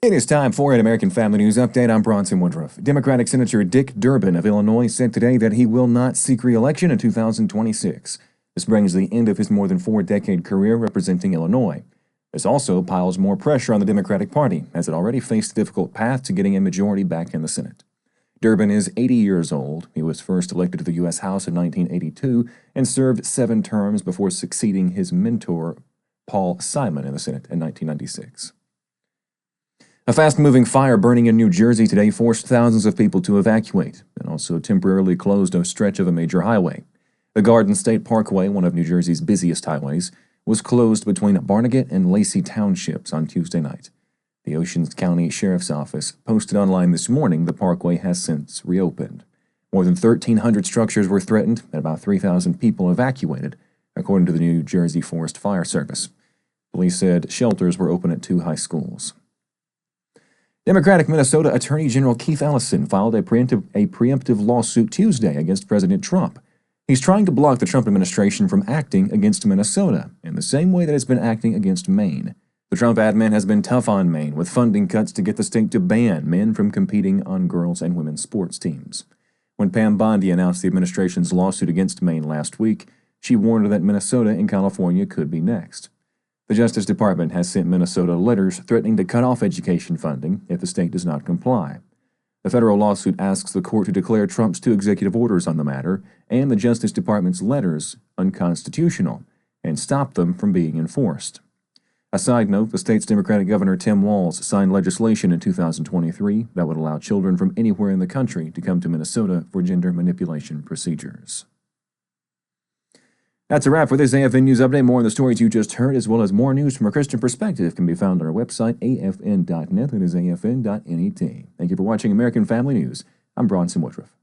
It is time for an American Family News Update. I'm Bronson Woodruff. Democratic Senator Dick Durbin of Illinois said today that he will not seek re-election in 2026. This brings the end of his more than four-decade career representing Illinois. This also piles more pressure on the Democratic Party, as it already faced a difficult path to getting a majority back in the Senate. Durbin is 80 years old. He was first elected to the U.S. House in 1982 and served 7 terms before succeeding his mentor, Paul Simon, in the Senate in 1996. A fast-moving fire burning in New Jersey today forced thousands of people to evacuate and also temporarily closed a stretch of a major highway. The Garden State Parkway, one of New Jersey's busiest highways, was closed between Barnegat and Lacey Townships on Tuesday night. The Ocean County Sheriff's Office posted online this morning the parkway has since reopened. More than 1,300 structures were threatened and about 3,000 people evacuated, according to the New Jersey Forest Fire Service. Police said shelters were open at 2 high schools. Democratic Minnesota Attorney General Keith Ellison filed a preemptive lawsuit Tuesday against President Trump. He's trying to block the Trump administration from acting against Minnesota in the same way that it's been acting against Maine. The Trump admin has been tough on Maine with funding cuts to get the state to ban men from competing on girls' and women's sports teams. When Pam Bondi announced the administration's lawsuit against Maine last week, she warned that Minnesota and California could be next. The Justice Department has sent Minnesota letters threatening to cut off education funding if the state does not comply. The federal lawsuit asks the court to declare Trump's 2 executive orders on the matter and the Justice Department's letters unconstitutional and stop them from being enforced. A side note, the state's Democratic Governor Tim Walz signed legislation in 2023 that would allow children from anywhere in the country to come to Minnesota for gender manipulation procedures. That's a wrap for this AFN News Update. More on the stories you just heard, as well as more news from a Christian perspective, can be found on our website, afn.net. That is afn.net. Thank you for watching American Family News. I'm Bronson Woodruff.